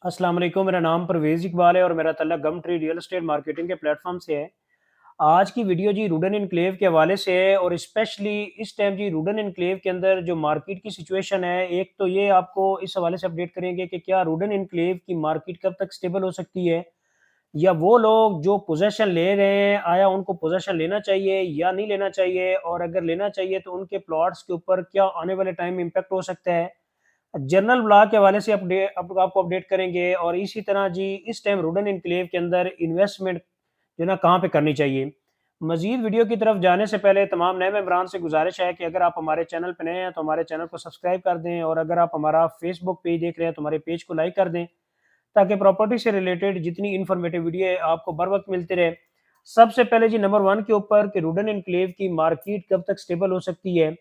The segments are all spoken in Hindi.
अस्सलाम वालेकुम। मेरा नाम परवेज़ इकबाल है और मेरा तल्लुक गम ट्री रियल एस्टेट मार्केटिंग के प्लेटफॉर्म से है। आज की वीडियो जी रूडन एनक्लेव के हवाले से है और स्पेशली इस टाइम जी रूडन एनक्लेव के अंदर जो मार्केट की सिचुएशन है, एक तो ये आपको इस हवाले से अपडेट करेंगे कि क्या रूडन एनक्लेव की मार्केट कब तक स्टेबल हो सकती है, या वो लोग जो पोजेसन ले रहे हैं, आया उनको पोजेसन लेना चाहिए या नहीं लेना चाहिए, और अगर लेना चाहिए तो उनके प्लॉट्स के ऊपर क्या आने वाले टाइम में इम्पैक्ट हो सकता है। जनरल ब्लॉक के हवाले से आपको अपडेट करेंगे, और इसी तरह जी इस टाइम रूडन एनक्लेव के अंदर इन्वेस्टमेंट जो है ना कहाँ पे करनी चाहिए। मजीद वीडियो की तरफ जाने से पहले तमाम नए मेंबरान से गुजारिश है कि अगर आप हमारे चैनल पर नए हैं तो हमारे चैनल को सब्सक्राइब कर दें, और अगर आप हमारा फेसबुक पेज देख रहे हैं तो हमारे पेज को लाइक कर दें, ताकि प्रॉपर्टी से रिलेटेड जितनी इन्फॉर्मेटिव वीडियो है आपको बर वक्त मिलती रहे। सबसे पहले जी नंबर वन के ऊपर कि रूडन एनक्लेव की मार्केट कब तक स्टेबल हो सकती है।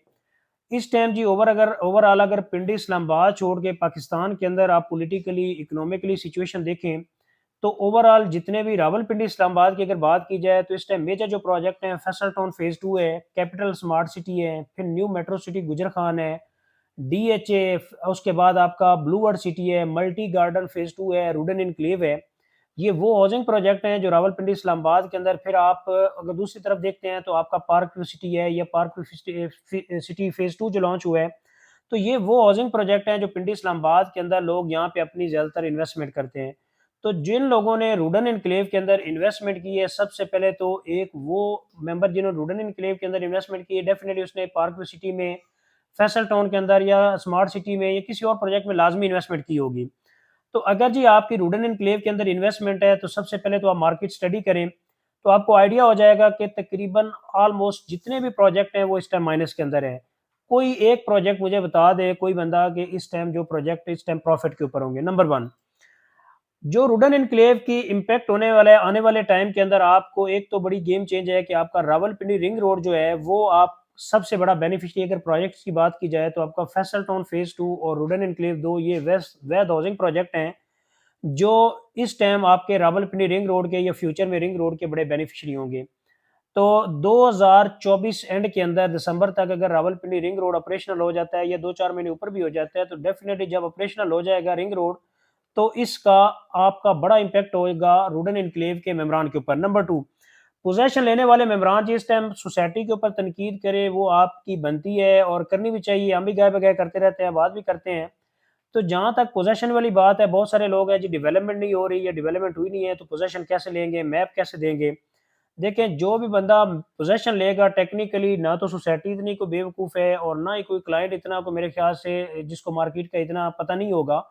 इस टाइम जी ओवरऑल अगर पिंडी इस्लामाबाद छोड़ के पाकिस्तान के अंदर आप पॉलिटिकली इकोनॉमिकली सिचुएशन देखें, तो ओवरऑल जितने भी रावलपिंडी इस्लामाबाद की अगर बात की जाए तो इस टाइम मेजर जो प्रोजेक्ट हैं, फैसल टाउन फेज 2 है, कैपिटल स्मार्ट सिटी है, फिर न्यू मेट्रो सिटी गुजर खान है, डीएचए, उसके बाद आपका ब्लू वर्ल्ड सिटी है, मल्टी गार्डन फेज 2 है, रूडन इनक्लेव है। ये वो हाउसिंग प्रोजेक्ट हैं जो रावलपिंडी इस्लामाबाद के अंदर। फिर आप अगर दूसरी तरफ देखते हैं तो आपका पार्क व्यू सिटी है, या पार्क व्यू सिटी फेज 2 जो लॉन्च हुआ है। तो ये वो हाउसिंग प्रोजेक्ट हैं जो पिंडी इस्लामाबाद के अंदर लोग यहाँ पे अपनी ज़्यादातर इन्वेस्टमेंट करते हैं। तो जिन लोगों ने रूडन एनक्लेव के अंदर इन्वेस्टमेंट की है, सबसे पहले तो एक वो मेंबर जिन्होंने रूडन एनक्लेव के अंदर इन्वेस्टमेंट की है, डेफिनेटली उसने पार्क व्यू सिटी में, फैसल टाउन के अंदर, या स्मार्ट सिटी में, या किसी और प्रोजेक्ट में लाजमी इन्वेस्टमेंट की होगी। तो अगर जी आपकी रूडन एनक्लेव के अंदर इन्वेस्टमेंट है तो सबसे पहले तो आप मार्केट स्टडी करें, तो आपको आइडिया हो जाएगा कि तकरीबन ऑलमोस्ट जितने भी प्रोजेक्ट हैं वो इस टाइम माइनस के अंदर है। कोई एक प्रोजेक्ट मुझे बता दे कोई बंदा कि इस टाइम जो प्रोजेक्ट इस टाइम प्रॉफिट के ऊपर होंगे। नंबर वन, जो रूडन एनक्लेव की इम्पैक्ट होने वाला है आने वाले टाइम के अंदर, आपको एक तो बड़ी गेम चेंज है कि आपका रावलपिंडी रिंग रोड जो है वो आप सबसे बड़ा बेनिफिशियरी, अगर प्रोजेक्ट्स की बात की जाए तो आपका फैसल टाउन फेज 2 और रूडन एनक्लेव 2 ये वेस्ट वैद हाउसिंग प्रोजेक्ट हैं जो इस टाइम आपके रावलपिंडी रिंग रोड के या फ्यूचर में रिंग रोड के बड़े बेनिफिशियरी होंगे। तो 2024 एंड के अंदर दिसंबर तक अगर रावलपिंडी रिंग रोड ऑपरेशनल हो जाता है, या 2-4 महीने ऊपर भी हो जाता है, तो डेफिनेटली जब ऑपरेशनल हो जाएगा रिंग रोड, तो इसका आपका बड़ा इम्पैक्ट होगा रूडन एनक्लेव के मेम्बरान के ऊपर। नंबर टू, पोजेशन लेने वाले मेम्बरान जिस टाइम सोसाइटी के ऊपर तनकीद करे, वो आपकी बनती है और करनी भी चाहिए। हम भी गाय बगाए करते रहते हैं, बात भी करते हैं। तो जहाँ तक पोजेशन वाली बात है, बहुत सारे लोग हैं जी डेवलपमेंट नहीं हो रही, या डेवलपमेंट हुई नहीं है तो पोजेशन कैसे लेंगे, मैप कैसे देंगे। देखें, जो भी बंदा पोजेशन लेगा टेक्निकली, ना तो सोसाइटी इतनी कोई बेवकूफ़ है और ना ही कोई क्लाइंट इतना को मेरे ख्याल से जिसको मार्केट का इतना पता नहीं होगा।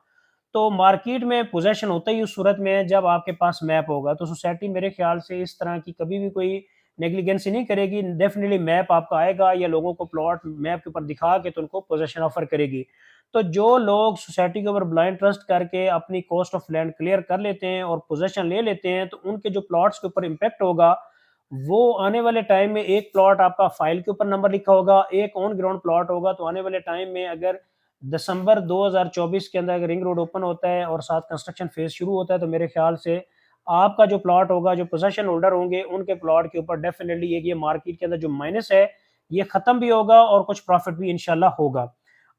तो मार्केट में पोजेशन होता ही उस सूरत में है जब आपके पास मैप होगा। तो सोसाइटी मेरे ख्याल से इस तरह की कभी भी कोई नेग्लिजेंसी नहीं करेगी। डेफिनेटली मैप आपका आएगा, या लोगों को प्लॉट मैप के ऊपर दिखा के तो उनको पोजेशन ऑफर करेगी। तो जो लोग सोसाइटी के ऊपर ब्लाइंड ट्रस्ट करके अपनी कॉस्ट ऑफ लैंड क्लियर कर लेते हैं और पोजेशन ले लेते हैं, तो उनके जो प्लॉट्स के ऊपर इम्पैक्ट होगा, वो आने वाले टाइम में एक प्लॉट आपका फाइल के ऊपर नंबर लिखा होगा, एक ऑन ग्राउंड प्लॉट होगा। तो आने वाले टाइम में अगर दिसंबर 2024 के अंदर अगर रिंग रोड ओपन होता है और साथ कंस्ट्रक्शन फेज शुरू होता है, तो मेरे ख्याल से आपका जो प्लॉट होगा, जो पोजेशन होल्डर होंगे, उनके प्लॉट के ऊपर डेफिनेटली एक ये मार्केट के अंदर जो माइनस है ये खत्म भी होगा और कुछ प्रॉफिट भी इंशाल्लाह होगा।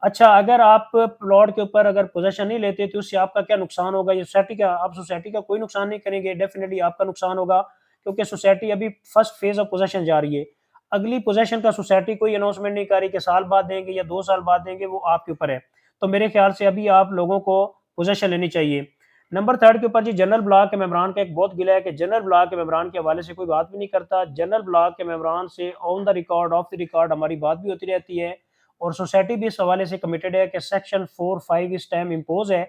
अच्छा, अगर आप प्लॉट के ऊपर अगर पोजेशन नहीं लेते तो उससे आपका क्या नुकसान होगा, ये सोसाइटी का, आप सोसाइटी का कोई नुकसान नहीं करेंगे, डेफिनेटली आपका नुकसान होगा, क्योंकि सोसाइटी अभी फर्स्ट फेज ऑफ पोजेशन जा रही है। अगली पोजेशन का सोसाइटी कोई अनाउंसमेंट नहीं कर रही कि साल बाद देंगे या 2 साल बाद देंगे, वो आपके ऊपर है। तो मेरे ख्याल से अभी आप लोगों को पोजेशन लेनी चाहिए। नंबर थर्ड के ऊपर जी जनरल ब्लॉक के मेम्बरान का एक बहुत गिला है कि जनरल ब्लॉक के मेम्बरान के हवाले से कोई बात भी नहीं करता। जनरल ब्लॉक के मेम्बरान से on the record, of the record हमारी बात भी होती रहती है, और सोसाइटी भी इस हवाले से कमिटेड है कि सेक्शन 4-5 इस टाइम इम्पोज है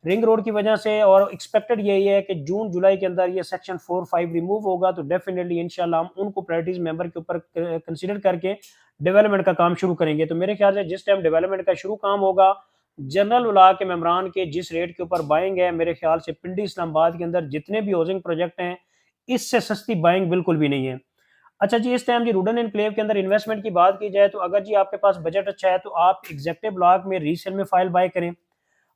रिंग रोड की वजह से, और एक्सपेक्टेड यही है कि जून जुलाई के अंदर ये सेक्शन 4-5 रिमूव होगा। तो डेफिनेटली इंशाल्लाह हम उनको प्रायोरिटीज मेंबर के ऊपर कंसीडर करके डेवलपमेंट का काम शुरू करेंगे। तो मेरे ख्याल से जिस टाइम डेवलपमेंट का शुरू काम होगा, जनरल उला के मेम्बरान के जिस रेट के ऊपर बाइंग है, मेरे ख्याल से पिंडी इस्लामाबाद के अंदर जितने भी हाउसिंग प्रोजेक्ट हैं, इससे सस्ती बाइंग बिल्कुल भी नहीं है। अच्छा जी, इस टाइम जी रूडन एनक्लेव के अंदर इन्वेस्टमेंट की बात की जाए, तो अगर जी आपके पास बजट अच्छा है तो आप एग्जेक्टिव ब्लॉक में रीसेल में फाइल बाय करें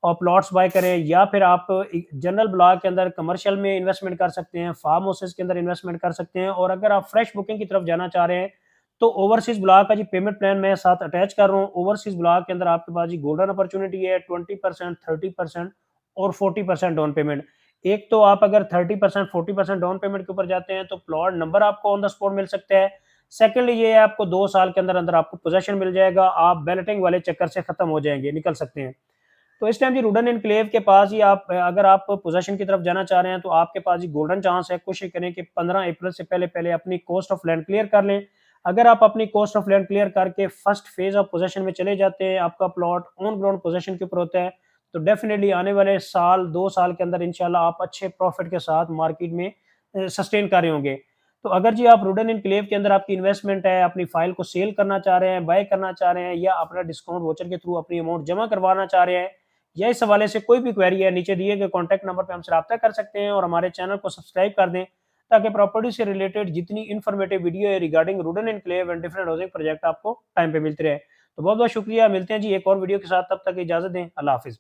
और प्लॉट्स बाय करें, या फिर आप जनरल ब्लॉक के अंदर कमर्शियल में इन्वेस्टमेंट कर सकते हैं, फार्म हाउसेस के अंदर इन्वेस्टमेंट कर सकते हैं। और अगर आप फ्रेश बुकिंग की तरफ जाना चाह रहे हैं तो ओवरसीज ब्लॉक का जी पेमेंट प्लान मैं साथ अटैच कर रहा हूँ। ओवरसीज ब्लॉक के अंदर आपके पास जी गोल्डन अपॉर्चुनिटी है, 20%, 30%, और 40% डाउन पेमेंट। एक तो आप अगर 30% 40% डाउन पेमेंट के ऊपर जाते हैं तो प्लॉट नंबर आपको ऑन द स्पॉट मिल सकता है। सेकंडली ये है आपको 2 साल के अंदर-अंदर आपको पोज़ेशन मिल जाएगा, आप बैलेटिंग वाले चक्कर से खत्म हो जाएँगे, निकल सकते हैं। तो इस टाइम जी रुडन एन्क्लेव के पास ही आप अगर आप पोज़ेशन की तरफ जाना चाह रहे हैं तो आपके पास ये गोल्डन चांस है। कोशिश करें कि 15 अप्रैल से पहले-पहले अपनी कॉस्ट ऑफ लैंड क्लियर कर लें। अगर आप अपनी कॉस्ट ऑफ लैंड क्लियर करके फर्स्ट फेज़ ऑफ पोज़ेशन में चले जाते हैं, आपका प्लॉट ऑन ग्राउंड पोज़ेशन के ऊपर होता है, तो डेफ़िनिटली आने वाले साल, 2 साल के अंदर इंशाल्लाह आप अच्छे प्रॉफ़िट के साथ मार्केट में सस्टेन कर रहे होंगे। तो अगर जी आप रुडन एन्क्लेव के अंदर आपकी इन्वेस्टमेंट है, अपनी फ़ाइल को सेल करना चाह रहे हैं, बाय करना चाह रहे हैं या अपना डिस्काउंट वाउचर के थ्रू अपनी अमाउंट जमा करवाना चाह रहे हैं या इस हवाले से कोई भी क्वेरी है, नीचे दिए गए कॉन्टैक्ट नंबर पे हमसे राब्ता कर सकते हैं और हमारे चैनल को सब्सक्राइब कर दें, ताकि प्रॉपर्टी से रिलेटेड जितनी इन्फॉर्मेटिव वीडियो है रिगार्डिंग रुडन enclave and different housing project आपको टाइम पे मिलते रहे। तो बहुत-बहुत शुक्रिया, मिलते हैं जी एक और वीडियो के साथ, तब तक इजाज़त दें। अल्लाह हाफ़िज़।